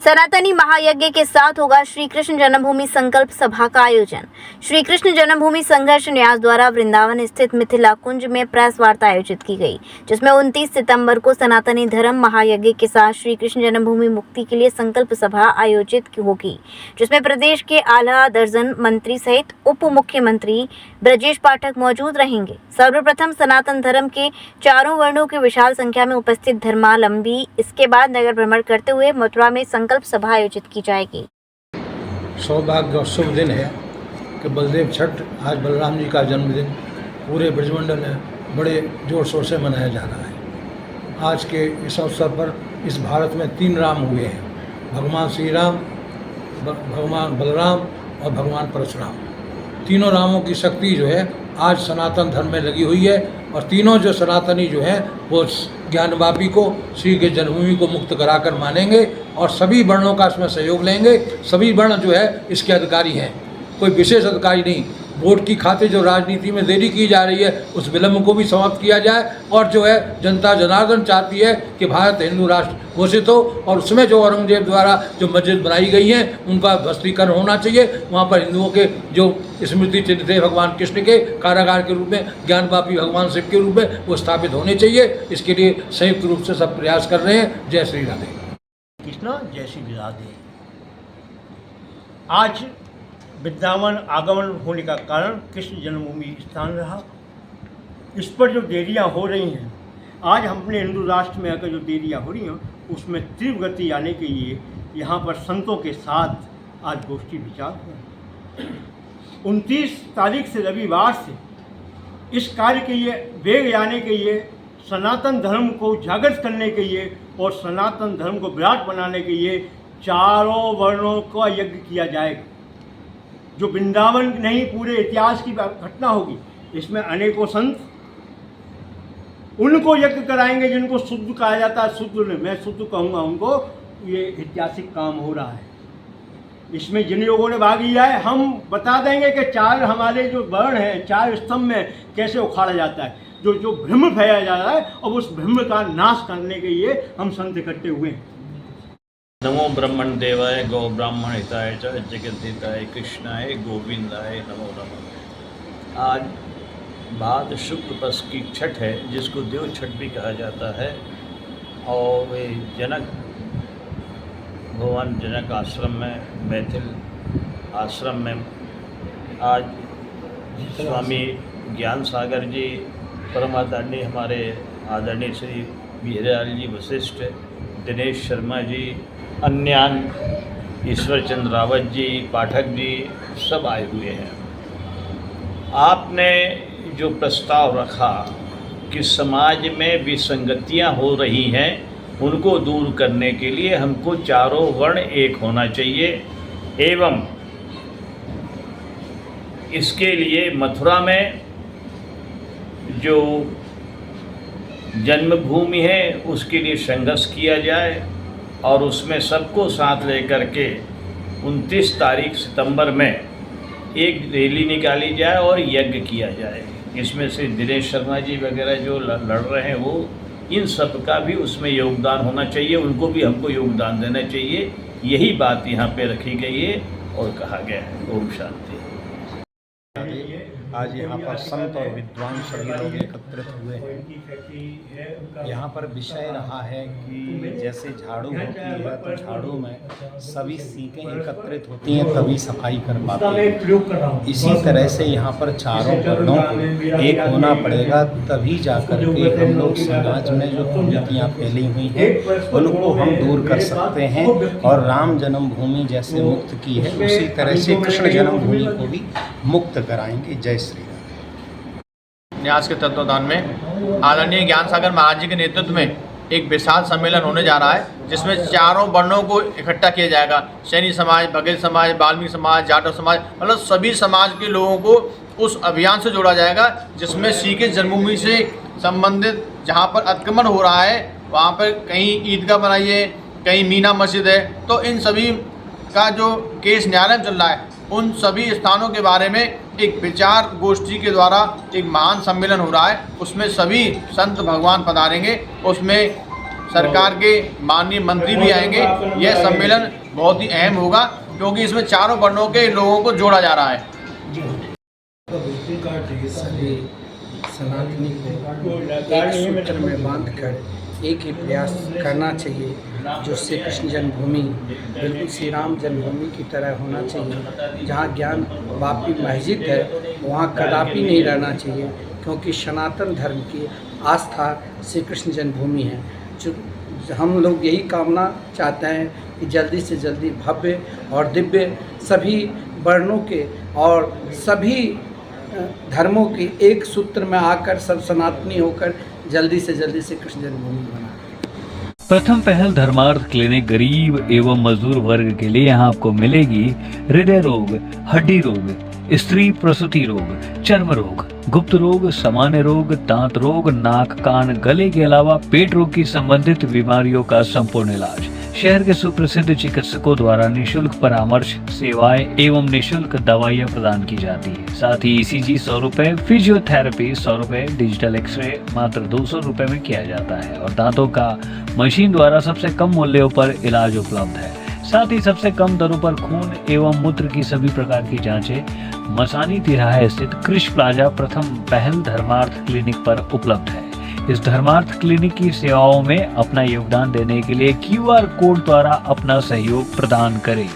सनातनी महायज्ञ के साथ होगा श्री कृष्ण जन्मभूमि संकल्प सभा का आयोजन। श्री कृष्ण जन्मभूमि संघर्ष न्यास द्वारा वृंदावन स्थित मिथिला कुंज में प्रेस वार्ता आयोजित की गई, जिसमें 29 सितंबर को सनातनी धर्म महायज्ञ के साथ श्री कृष्ण जन्मभूमि मुक्ति के लिए संकल्प सभा आयोजित होगी, जिसमें प्रदेश के आला दर्जन मंत्री सहित उप मुख्यमंत्री ब्रजेश पाठक मौजूद रहेंगे। सर्वप्रथम सनातन धर्म के चारों वर्णों की विशाल संख्या में उपस्थित धर्मावलंबी इसके बाद नगर भ्रमण करते हुए मथुरा में संकल्प सभा आयोजित की जाएगी। सौभाग्य और शुभ दिन है कि बलदेव छठ आज बलराम जी का जन्मदिन पूरे ब्रजमंडल में बड़े जोर शोर से मनाया जा रहा है। आज के इस अवसर पर इस भारत में 3 राम हुए हैं, भगवान श्री राम, भगवान बलराम और भगवान परशुराम। तीनों रामों की शक्ति जो है आज सनातन धर्म में लगी हुई है और तीनों जो सनातनी जो हैं वो ज्ञानवापी को श्री के जन्मभूमि को मुक्त कराकर मानेंगे और सभी वर्णों का इसमें सहयोग लेंगे। सभी वर्ण जो है इसके अधिकारी हैं, कोई विशेष अधिकारी नहीं। वोट की खातिर जो राजनीति में देरी की जा रही है उस विलम्ब को भी समाप्त किया जाए और जो है जनता जनार्दन चाहती है कि भारत हिंदू राष्ट्र घोषित हो और उसमें जो औरंगजेब द्वारा जो मस्जिद बनाई गई हैं उनका ध्वस्तीकरण होना चाहिए। वहाँ पर हिंदुओं के जो स्मृति चिन्ह थे भगवान कृष्ण के कारागार के रूप में, ज्ञानवापी भगवान शिव के रूप में, वो स्थापित होने चाहिए। इसके लिए संयुक्त रूप से सब प्रयास कर रहे हैं। जय श्री राधे कृष्ण, जय श्री राधे। आज वृंदावन आगमन होने का कारण कृष्ण जन्मभूमि स्थान रहा। इस पर जो देरियां हो रही हैं, आज हम अपने हिंदू राष्ट्र में अगर जो देरियां हो रही हैं उसमें तीव्र गति आने के लिए यहाँ पर संतों के साथ आज गोष्ठी विचार हुआ। 29 तारीख से रविवार से इस कार्य के लिए वेग आने के लिए, सनातन धर्म को जागृत करने के लिए और सनातन धर्म को विराट बनाने के लिए चारों वर्णों का यज्ञ किया जाएगा, जो वृंदावन नहीं पूरे इतिहास की घटना होगी। इसमें अनेकों संत उनको यज्ञ कराएंगे जिनको शुद्ध कहा जाता है। शुद्ध मैं शुद्ध कहूँगा उनको, ये ऐतिहासिक काम हो रहा है। इसमें जिन लोगों ने भाग लिया है हम बता देंगे कि 4 हमारे जो वर्ण हैं, 4 स्तंभ में कैसे उखाड़ा जाता है, जो भ्रम फैलाया जा रहा है और उस भ्रम का नाश करने के लिए हम संत इकट्ठे हुए हैं। नमो ब्रह्मण देवाय गौ ब्राह्मण हिताय च जगद्धिताय कृष्णाय गोविंदाय नमो नमः। आज बाद शुक्ल पक्ष की छठ है, जिसको देव छठ भी कहा जाता है और वे जनक भगवान जनक आश्रम में, मैथिल आश्रम में आज स्वामी ज्ञान सागर जी, परम आदरणीय हमारे आदरणीय श्री बिहरीलाल जी वशिष्ठ, दिनेश शर्मा जी, अन्यान ईश्वर चंद्र रावत जी, पाठक जी, सब आए हुए हैं। आपने जो प्रस्ताव रखा कि समाज में विसंगतियां हो रही हैं, उनको दूर करने के लिए हमको चारों वर्ण एक होना चाहिए एवं इसके लिए मथुरा में जो जन्मभूमि है उसके लिए संघर्ष किया जाए और उसमें सबको साथ लेकर के 29 तारीख सितंबर में एक रैली निकाली जाए और यज्ञ किया जाए। इसमें से दिनेश शर्मा जी वगैरह जो लड़ रहे हैं वो इन सब का भी उसमें योगदान होना चाहिए, उनको भी हमको योगदान देना चाहिए। यही बात यहाँ पे रखी गई है और कहा गया है। ओम शांति। आज यहाँ पर संत और विद्वान सभी लोग एकत्रित हुए हैं। यहाँ पर विषय रहा है कि जैसे झाड़ू होती है तो झाड़ू में सभी सीखें एकत्रित होती हैं तभी सफाई कर पाते हैं। इसी तरह से यहाँ पर चारों वर्णों को एक होना पड़ेगा, तभी जाकर के हम लोग समाज में जो कुरीतियाँ फैली हुई हैं उनको हम दूर कर सकते हैं और राम जन्मभूमि जैसे मुक्त की है उसी तरह से कृष्ण जन्मभूमि को भी मुक्त कराएंगे। जय श्री राम। न्यास के तत्वावधान में आदरणीय ज्ञान सागर महाराज जी के नेतृत्व में एक विशाल सम्मेलन होने जा रहा है, जिसमें चारों वर्णों को इकट्ठा किया जाएगा। सैनी समाज, बघेल समाज, वाल्मीकि समाज, जाटव समाज, मतलब सभी समाज के लोगों को उस अभियान से जोड़ा जाएगा, जिसमें श्री के जन्मभूमि से संबंधित जहाँ पर अतिक्रमण हो रहा है वहाँ पर कहीं ईदगाह बनाई है, कहीं मीना मस्जिद है, तो इन सभी का जो केस न्यायालय में चल रहा है उन सभी स्थानों के बारे में एक विचार गोष्ठी के द्वारा एक महान सम्मेलन हो रहा है। उसमें सभी संत भगवान पधारेंगे। उसमें सरकार के माननीय मंत्री भी आएंगे। यह सम्मेलन बहुत ही अहम होगा क्योंकि इसमें चारों वर्णों के लोगों को जोड़ा जा रहा है। सभी सनातनी को एक सूत्र में बांधकर एक ही प्रयास करना चाहिए, जो श्री कृष्ण जन्मभूमि बिल्कुल श्री राम जन्मभूमि की तरह होना चाहिए। जहाँ ज्ञान वापी मस्जिद है वहाँ कदापि नहीं रहना चाहिए, क्योंकि सनातन धर्म की आस्था श्री कृष्ण जन्मभूमि है। जो हम लोग यही कामना चाहते हैं कि जल्दी से जल्दी भव्य और दिव्य सभी वर्णों के और सभी धर्मों के एक सूत्र में आकर सब सनातनी होकर जल्दी से जल्दी से कृष्ण जन्मभूमि बना। प्रथम पहल धर्मार्थ क्लिनिक गरीब एवं मजदूर वर्ग के लिए यहाँ आपको मिलेगी हृदय रोग, हड्डी रोग, स्त्री प्रसूति रोग, चर्म रोग, गुप्त रोग, सामान्य रोग, दांत रोग, नाक, कान, गले के अलावा पेट रोग की संबंधित बीमारियों का संपूर्ण इलाज शहर के सुप्रसिद्ध चिकित्सकों द्वारा निशुल्क परामर्श सेवाएं एवं निशुल्क दवाइयां प्रदान की जाती है। साथ ही ECG 100 रुपए, फिजियोथेरेपी 100 रुपए, डिजिटल एक्सरे मात्र 200 रुपए में किया जाता है और दांतों का मशीन द्वारा सबसे कम मूल्यों पर इलाज उपलब्ध है। साथ ही सबसे कम दरों पर खून एवं मूत्र की सभी प्रकार की जांचें मसानी तिराहे स्थित कृष प्लाजा प्रथम पहल धर्मार्थ क्लिनिक पर उपलब्ध है। इस धर्मार्थ क्लिनिक की सेवाओं में अपना योगदान देने के लिए QR कोड द्वारा अपना सहयोग प्रदान करें।